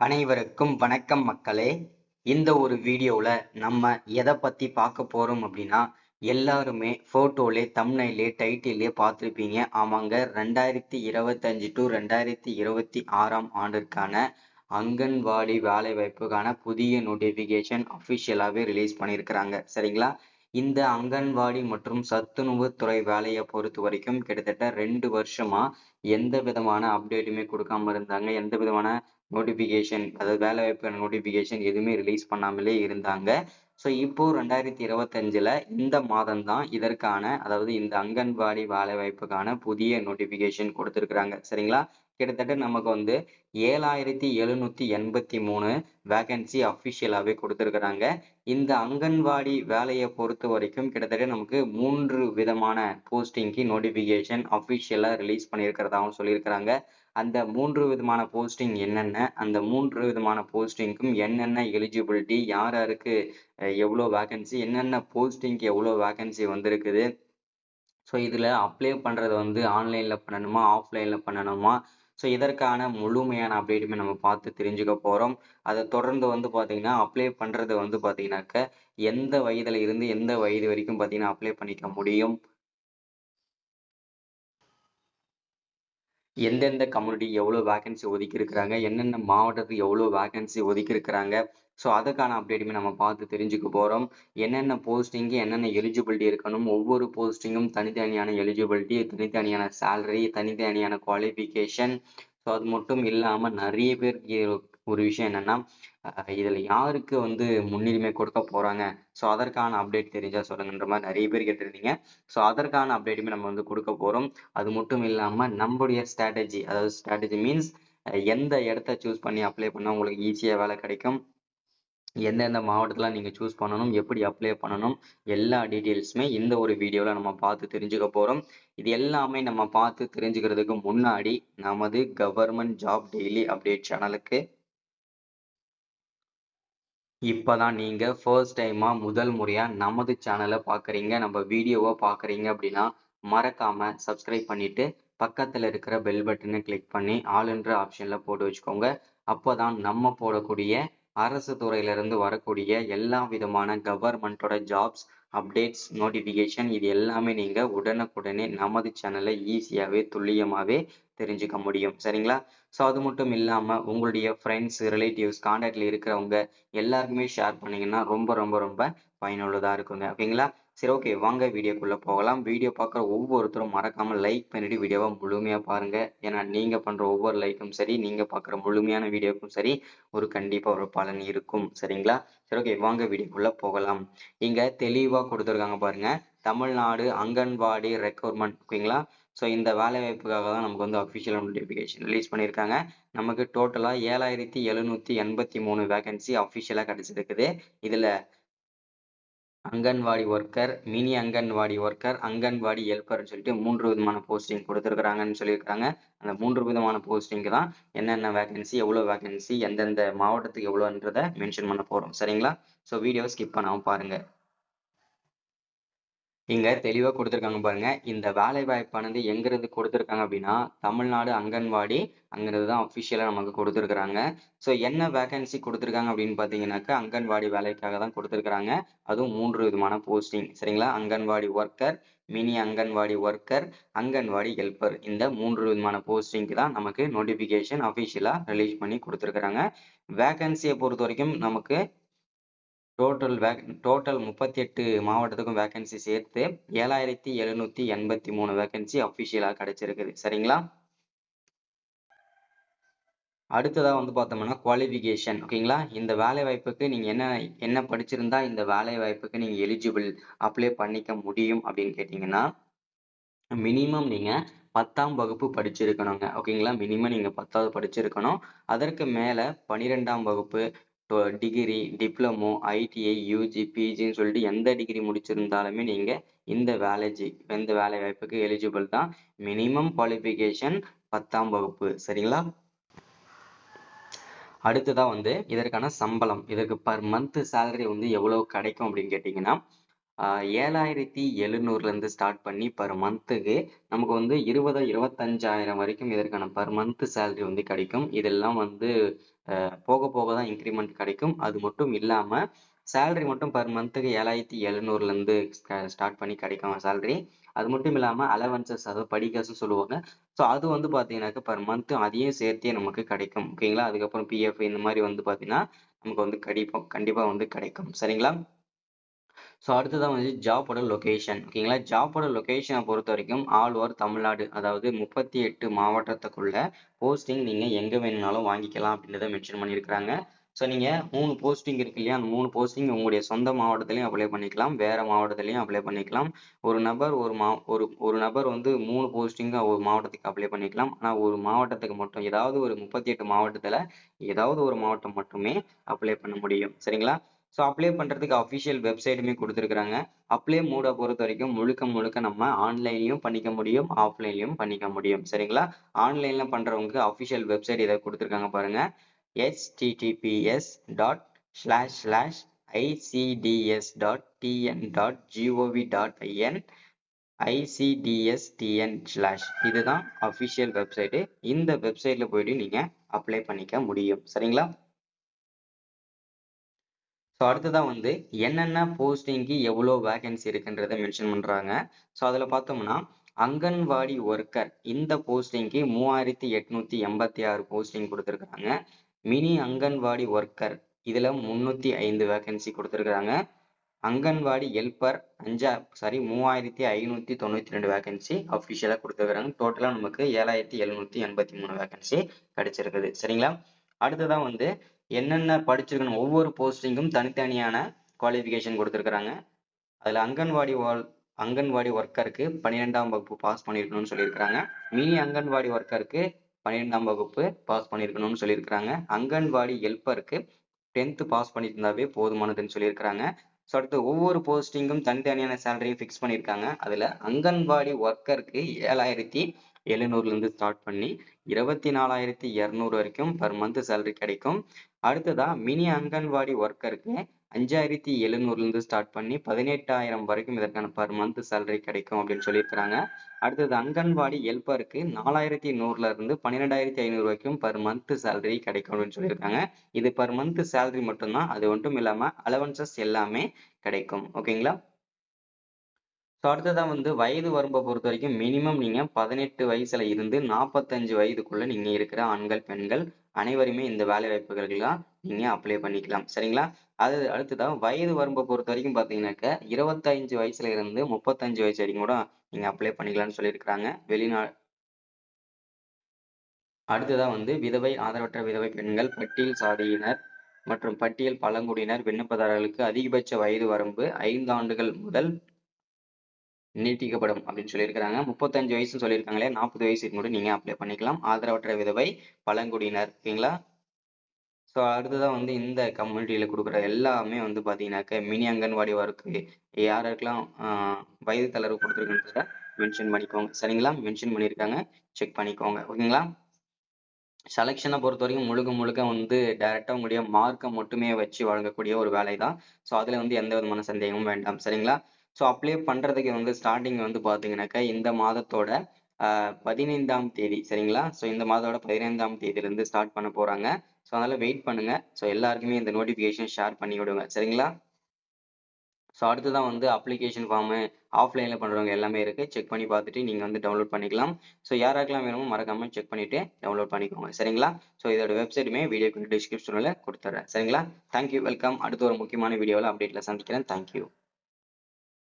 அனைவருக்கும் வணக்கம் மக்களே. இந்த ஒரு வீடியோல நம்ம எதை பத்தி பார்க்க போறோம் அப்படின்னா, எல்லாருமே போட்டோலே தம்ப்நெயிலே டைட்டிலே பார்த்திருப்பீங்க. ஆமாங்க, 2025 டு 2026 ஆண்டிற்கான அங்கன்வாடி வேலை வாய்ப்புக்கான புதிய நோட்டிபிகேஷன் அபிஷியலாவே ரிலீஸ் பண்ணியிருக்கிறாங்க. சரிங்களா? இந்த அங்கன்வாடி மற்றும் சத்துணவு துறை வேலையை பொறுத்த வரைக்கும் கிட்டத்தட்ட 2 வருஷமா எந்த விதமான அப்டேட்டுமே கொடுக்காம இருந்தாங்க. எந்த விதமான நோட்டிபிகேஷன், அதாவது வேலை வாய்ப்புக்கான நோட்டிபிகேஷன் எதுவுமே ரிலீஸ் பண்ணாமலே இருந்தாங்க. ஸோ இப்போ 2025ல இந்த மாதம் தான் இதற்கான, அதாவது இந்த அங்கன்வாடி வேலை வாய்ப்புக்கான புதிய நோட்டிபிகேஷன் கொடுத்திருக்கிறாங்க. சரிங்களா? கிட்டத்தட்ட நமக்கு வந்து 7783 வேகன்சி அபிஷியலாவே கொடுத்திருக்கிறாங்க. இந்த அங்கன்வாடி வேலையை பொறுத்த வரைக்கும் கிட்டத்தட்ட நமக்கு 3 விதமான போஸ்டிங்க்கு நோட்டிபிகேஷன் அபிஷியலா ரிலீஸ் பண்ணியிருக்கிறதாகவும் சொல்லியிருக்கிறாங்க. அந்த 3 விதமான போஸ்டிங் என்னென்ன, அந்த 3 விதமான போஸ்டிங்க்கும் என்னென்ன எலிஜிபிலிட்டி, யார் யாருக்கு எவ்வளோ வேகன்சி, என்னென்ன போஸ்டிங்க்கு எவ்வளோ வேகன்சி வந்திருக்குது, ஸோ இதில் அப்ளை பண்ணுறது வந்து ஆன்லைனில் பண்ணணுமா, ஆஃப்லைனில் பண்ணணுமா, ஸோ இதற்கான முழுமையான அப்டேட்டுமே நம்ம பார்த்து தெரிஞ்சுக்க போகிறோம். அதை தொடர்ந்து வந்து பார்த்தீங்கன்னா, அப்ளை பண்ணுறது வந்து பார்த்தீங்கன்னாக்க எந்த வயதில் இருந்து எந்த வயது வரைக்கும் பார்த்தீங்கன்னா அப்ளை பண்ணிக்க முடியும், எந்தெந்த கம்யூனிட்டி எவ்வளோ வேகன்சி ஒதுக்கி இருக்கிறாங்க, என்னென்ன மாவட்டத்துக்கு எவ்வளோ வேகன்சி ஒதுக்கி இருக்கிறாங்க, ஸோ அதுக்கான அப்டேட்டுமே நம்ம பார்த்து தெரிஞ்சுக்க போகிறோம். என்னென்ன போஸ்டிங்கு என்னென்ன எலிஜிபிலிட்டி இருக்கணும், ஒவ்வொரு போஸ்டிங்கும் தனித்தனியான எலிஜிபிலிட்டி, தனித்தனியான சேலரி, தனித்தனியான குவாலிஃபிகேஷன். ஸோ அது மட்டும் இல்லாமல் நிறைய பேர் ஒரு விஷயம் என்னன்னா, இதில் யாருக்கு வந்து முன்னுரிமை கொடுக்க போகிறாங்க, ஸோ அதற்கான அப்டேட் தெரிஞ்சால் சொல்லுங்கன்ற மாதிரி நிறைய பேர் கேட்டிருந்தீங்க. ஸோ அதற்கான அப்டேட்டுமே நம்ம வந்து கொடுக்க போகிறோம். அது மட்டும் இல்லாமல் நம்மளுடைய ஸ்ட்ராட்டஜி, அதாவது ஸ்ட்ராட்டஜி மீன்ஸ் எந்த இடத்த சூஸ் பண்ணி அப்ளை பண்ணால் உங்களுக்கு ஈஸியாக வேலை கிடைக்கும், எந்தெந்த மாவட்டத்தில் நீங்கள் சூஸ் பண்ணணும், எப்படி அப்ளை பண்ணணும், எல்லா டீட்டெயில்ஸுமே இந்த ஒரு வீடியோவில் நம்ம பார்த்து தெரிஞ்சுக்க போகிறோம். இது எல்லாமே நம்ம பார்த்து தெரிஞ்சுக்கிறதுக்கு முன்னாடி நமது கவர்மெண்ட் ஜாப் டெய்லி அப்டேட் சேனலுக்கு இப்பதான் நீங்க ஃபர்ஸ்ட் டைமா முதல் முறையா நமது சேனலை பார்க்குறீங்க, நம்ம வீடியோவை பார்க்குறீங்க அப்படின்னா மறக்காம சப்ஸ்கிரைப் பண்ணிட்டு பக்கத்தில் இருக்கிற பெல் பட்டனை கிளிக் பண்ணி ஆளுன்ற ஆப்ஷன்ல போட்டு வச்சுக்கோங்க. அப்போதான் நம்ம போடக்கூடிய அரசு துறையிலிருந்து வரக்கூடிய எல்லா விதமான கவர்மெண்ட்டோட ஜாப்ஸ் அப்டேட்ஸ் நோட்டிஃபிகேஷன் இது எல்லாமே நீங்க உடனுக்குடனே நமது சேனல்ல ஈஸியாவே துல்லியமாவே தெரிஞ்சுக்க முடியும். சரிங்களா? ஸோ அது மட்டும் இல்லாம உங்களுடைய ஃப்ரெண்ட்ஸ், ரிலேட்டிவ்ஸ், கான்டாக்ட்ல இருக்கிறவங்க எல்லாருக்குமே ஷேர் பண்ணீங்கன்னா ரொம்ப ரொம்ப ரொம்ப பயனுள்ளதா இருக்குங்க. ஓகேங்களா? சரி, ஓகே, வாங்க வீடியோக்குள்ள போகலாம். வீடியோ பார்க்குற ஒவ்வொருத்தரும் மறக்காம லைக் பண்ணிட்டு வீடியோவை முழுமையா பாருங்க. ஏன்னா நீங்க பண்ற ஒவ்வொரு லைக்கும் சரி, நீங்க பார்க்குற முழுமையான வீடியோக்கும் சரி, கண்டிப்பா ஒரு பலன் இருக்கும். சரிங்களா? சரி, ஓகே, வாங்க வீடியோக்குள்ள போகலாம். இங்க தெளிவா கொடுத்துருக்காங்க பாருங்க. தமிழ்நாடு அங்கன்வாடி ரெக்ரூட்மெண்ட். ஓகேங்களா? ஸோ இந்த வேலை வாய்ப்புக்காக தான் நமக்கு வந்து அஃபிஷியல் நோட்டிஃபிகேஷன் ரிலீஸ் பண்ணியிருக்காங்க. நமக்கு டோட்டலா 7783 வேகன்சி அஃபிஷியலா கிடைச்சிருக்குது. இதுல anganwadi worker, mini anganwadi worker, anganwadi ஹெல்ப்பர்னு சொல்லிட்டு 3 விதமான போஸ்டிங் கொடுத்துருக்காங்கன்னு சொல்லியிருக்காங்க. அந்த 3 விதமான போஸ்டிங்க்கு தான் என்னென்ன வேகன்சி, எவ்வளோ வேகன்சி, எந்தெந்த மாவட்டத்துக்கு எவ்வளோன்றத மென்ஷன் பண்ண போறோம். சரிங்களா? ஸோ வீடியோவை ஸ்கிப் பண்ணாம பாருங்க. இங்க தெளிவா கொடுத்துருக்காங்க பாருங்க. இந்த வேலை வாய்ப்பானது எங்கிருந்து கொடுத்துருக்காங்க அப்படின்னா, தமிழ்நாடு அங்கன்வாடி அங்கிருந்து தான் அஃபிஷியலா நமக்கு கொடுத்துருக்காங்க. ஸோ என்ன வேகன்சி கொடுத்துருக்காங்க அப்படின்னு பார்த்தீங்கன்னாக்கா, அங்கன்வாடி வேலைக்காக தான் கொடுத்துருக்காங்க. அதுவும் 3 விதமான போஸ்டிங். சரிங்களா? Anganwadi worker, mini anganwadi worker, anganwadi helper. இந்த 3 விதமான போஸ்டிங்க்கு தான் நமக்கு நோட்டிஃபிகேஷன் அஃபிஷியலா ரிலீஸ் பண்ணி கொடுத்துருக்காங்க. வேகன்சியை பொறுத்த வரைக்கும் நமக்கு டோட்டல் 38 மாவட்டத்துக்கும் வேகன்சி சேர்த்து 7783 வேகன்சி அஃபிஷியலா கிடைச்சிருக்குது. சரிங்களா? அடுத்ததா வந்து பார்த்தோம்னா குவாலிஃபிகேஷன். ஓகேங்களா? இந்த வேலை வாய்ப்புக்கு நீங்க என்ன என்ன படிச்சிருந்தா இந்த வேலை வாய்ப்புக்கு நீங்க எலிஜிபிள் அப்ளை பண்ணிக்க முடியும் அப்படின்னு கேட்டீங்கன்னா, மினிமம் நீங்க 10ஆம் வகுப்பு படிச்சிருக்கணுங்க. ஓகேங்களா? மினிமம் நீங்க 10வது படிச்சிருக்கணும். அதற்கு மேல 12ஆம் வகுப்பு, டிகிரி, டிப்ளமோ, ஐடிஐ, யூஜி, பிஜின்னு சொல்லிட்டு எந்த டிகிரி முடிச்சிருந்தாலுமே நீங்க இந்த வேலை வாய்ப்புக்கு எலிஜிபிள் தான். மினிமம் குவாலிஃபிகேஷன் 10ஆம் வகுப்பு. சரிங்களா? அடுத்ததா வந்து இதற்கான சம்பளம், இதற்கு பர் மந்த் சேலரி வந்து எவ்வளவு கிடைக்கும் அப்படின்னு கேட்டீங்கன்னா, 7,700 ஸ்டார்ட் பண்ணி பர் மந்த்துக்கு நமக்கு வந்து 25,000 வரைக்கும் இதற்கான பர் மந்த் சேலரி வந்து கிடைக்கும். இதெல்லாம் வந்து போக போக தான் இன்க்ரிமெண்ட் கிடைக்கும். அது மட்டும் இல்லாம சேலரி மட்டும் பர் மந்த்துக்கு 7,700 ஸ்டார்ட் பண்ணி கிடைக்கும் சேலரி. அது மட்டும் இல்லாம அலவன்சஸ், அதாவது படிக்காசு சொல்லுவாங்க. ஸோ அது வந்து பார்த்தீங்கன்னாக்க பர் மந்த் அதையும் சேர்த்தே நமக்கு கிடைக்கும். ஓகேங்களா? அதுக்கப்புறம் பிஎஃப் இந்த மாதிரி வந்து பார்த்தீங்கன்னா நமக்கு வந்து கண்டிப்பா வந்து கிடைக்கும். சரிங்களா? ஸோ அடுத்ததான் வந்து ஜாப்போட லொகேஷன். ஓகேங்களா? ஜாப்போட லொகேஷனை பொறுத்த வரைக்கும் ஆல் ஓவர் தமிழ்நாடு, அதாவது 38 மாவட்டத்துக்குள்ள போஸ்டிங் நீங்க எங்க வேணும்னாலும் வாங்கிக்கலாம் அப்படின்றத மென்ஷன் பண்ணியிருக்கிறாங்க. ஸோ நீங்க 3 போஸ்டிங் இருக்கு இல்லையா? அந்த 3 போஸ்டிங் உங்களுடைய சொந்த மாவட்டத்திலையும் அப்ளை பண்ணிக்கலாம். வேற மாவட்டத்திலையும் அப்ளை பண்ணிக்கலாம். ஒரு நபர் ஒரு நபர் வந்து 3 போஸ்டிங் ஒரு மாவட்டத்துக்கு அப்ளை பண்ணிக்கலாம். ஆனா ஒரு மாவட்டத்துக்கு மட்டும் ஏதாவது ஒரு 38 மாவட்டத்துல ஏதாவது ஒரு மாவட்டம் மட்டுமே அப்ளை பண்ண முடியும். சரிங்களா? ஸோ அப்ளை பண்றதுக்கு அஃபிஷியல் வெப்சைட்டுமே கொடுத்துருக்காங்க. அப்ளை மோட பொறுத்த வரைக்கும் முழுக்க நம்ம ஆன்லைன்லயும் பண்ணிக்க முடியும், ஆஃப்லைன்லயும் பண்ணிக்க முடியும். சரிங்களா? ஆன்லைன்ல பண்றவங்களுக்கு அஃபிஷியல் வெப்சைட் இதை கொடுத்துருக்காங்க பாருங்க. https://icds.tn.gov.in ICDSTN/ இதுதான் அஃபிஷியல் வெப்சைட். இந்த வெப்சைட்ல போயிட்டு நீங்க அப்ளை பண்ணிக்க முடியும். சரிங்களா? ஸோ அடுத்ததா வந்து என்னென்ன போஸ்டிங்க்கு எவ்வளோ வேகன்சி இருக்குன்றத மென்ஷன் பண்றாங்க. ஸோ அதில் பார்த்தோம்னா அங்கன்வாடி ஒர்க்கர் இந்த போஸ்டிங்க்கு 3,886 போஸ்டிங் கொடுத்துருக்காங்க. மினி அங்கன்வாடி ஒர்க்கர் இதுல 305 வேகன்சி கொடுத்துருக்காங்க. அங்கன்வாடி ஹெல்ப்பர் 3,592 வேகன்சி அஃபிஷியலா கொடுத்துருக்காங்க. டோட்டலா நமக்கு 7,783 வேகன்சி கிடைச்சிருக்குது. சரிங்களா? அடுத்ததான் வந்து என்னென்ன படிச்சிருக்கணும், ஒவ்வொரு போஸ்டிங்கும் தனித்தனியான குவாலிஃபிகேஷன் கொடுத்துருக்காங்க. அதுல அங்கன்வாடி ஒர்க்கருக்கு 12ஆம் வகுப்பு பாஸ் பண்ணியிருக்கணும்னு சொல்லியிருக்காங்க. மினி அங்கன்வாடி ஒர்க்கருக்கு 12ஆம் வகுப்பு பாஸ் பண்ணியிருக்கணும்னு சொல்லியிருக்காங்க. அங்கன்வாடி ஹெல்ப்பருக்கு 10th பாஸ் பண்ணியிருந்தாவே போதுமானதுன்னு சொல்லியிருக்காங்க. ஸோ அடுத்து ஒவ்வொரு போஸ்டிங்கும் தனித்தனியான சேலரியும் ஃபிக்ஸ் பண்ணியிருக்காங்க. அதுல அங்கன்வாடி ஒர்க்கருக்கு 7,700 ஸ்டார்ட் பண்ணி 24,200 வரைக்கும் பர் மந்த் சேலரி கிடைக்கும். அடுத்ததா மினி அங்கன்வாடி ஒர்க்கருக்கு 5,700 ஸ்டார்ட் பண்ணி 18,000 வரைக்கும் இதற்கான பர் மந்த் சேலரி கிடைக்கும் அப்படின்னு சொல்லியிருக்காங்க. அடுத்தது அங்கன்வாடி ஹெல்ப்பருக்கு 4,100 12,500 வரைக்கும் பர் மந்த் சேலரி கிடைக்கும் அப்படின்னு சொல்லியிருக்காங்க. இது பர் மந்த் சேலரி மட்டும்தான், அது மட்டும் இல்லாம அலவன்சஸ் எல்லாமே கிடைக்கும். ஓகேங்களா? ஸோ அடுத்ததான் வந்து வயது வரம்பை பொறுத்த வரைக்கும் மினிமம் நீங்க 18 வயசுல இருந்து 45 வயதுக்குள்ள நீங்க இருக்கிற ஆண்கள், பெண்கள் அனைவருமே இந்த வேலை வாய்ப்புகளுக்கெல்லாம் நீங்க அப்ளை பண்ணிக்கலாம். சரிங்களா? அது அடுத்ததா வயது வரம்பை பொறுத்த வரைக்கும் பாத்தீங்கன்னாக்க 25 வயசுல இருந்து 35 வயசு வரைக்கும் கூட நீங்க அப்ளை பண்ணிக்கலாம்னு சொல்லியிருக்காங்க. அடுத்ததா வந்து விதவை, ஆதரவற்ற விதவை பெண்கள், பட்டியல் சாதியினர் மற்றும் பட்டியல் பழங்குடியினர் விண்ணப்பதாரர்களுக்கு அதிகபட்ச வயது வரம்பு 5 ஆண்டுகள் முதல் நீட்டிக்கப்படும் அப்படின்னு சொல்லியிருக்காங்க. 35 வயசுன்னு சொல்லியிருக்காங்களே, 40 வயசுக்கு கூட நீங்க அப்ளை பண்ணிக்கலாம். ஆதரவற்ற விதவை, பழங்குடியினர். ஓகேங்களா? ஸோ அடுத்ததான் வந்து இந்த கம்யூனிட்டியில கொடுக்குற எல்லாமே வந்து பார்த்தீங்கன்னாக்க மினி அங்கன்வாடி ஒர்க்கு யாருக்கெல்லாம் வயது தளர்வு கொடுத்துருக்குன்றத மென்ஷன் பண்ணிக்கோங்க. சரிங்களா? மென்ஷன் பண்ணியிருக்காங்க. செக் பண்ணிக்கோங்க. ஓகேங்களா? செலெக்ஷனை பொறுத்த வரைக்கும் முழுக்க வந்து டைரக்டா உங்களுடைய மார்க்கை மட்டுமே வச்சு வழங்கக்கூடிய ஒரு வேலை தான். ஸோ அதுல வந்து எந்த விதமான சந்தேகமும் வேண்டாம். சரிங்களா? ஸோ அப்ளை பண்றதுக்கு வந்து ஸ்டார்டிங் வந்து பாத்தீங்கன்னாக்கா இந்த மாதத்தோட 15ஆம் தேதி. சரிங்களா? ஸோ இந்த மாதத்தோட 15ஆம் தேதியிலிருந்து ஸ்டார்ட் பண்ண போறாங்க. ஸோ அதனால வெயிட் பண்ணுங்க. ஸோ எல்லாருக்குமே இந்த நோட்டிபிகேஷன் ஷேர் பண்ணி விடுங்க. சரிங்களா? ஸோ அடுத்ததான் வந்து அப்ளிகேஷன் ஃபார்மு ஆஃப்லைனில் பண்ணுறவங்க எல்லாமே இருக்குது. செக் பண்ணி பார்த்துட்டு நீங்கள் வந்து டவுன்லோட் பண்ணிக்கலாம். ஸோ யாராருக்கெல்லாம் வேணுமோ மறக்காமல் செக் பண்ணிவிட்டு டவுன்லோட் பண்ணிக்கோங்க. சரிங்களா? ஸோ இதோட வெப்சைட்டுமே வீடியோக்கு டிஸ்கிரிப்ஷனில் கொடுத்துட்றேன். சரிங்களா? Thank you, welcome. அடுத்த ஒரு முக்கியமான வீடியோவில் அப்டேட்டில் சந்திக்கிறேன். தேங்க்யூ.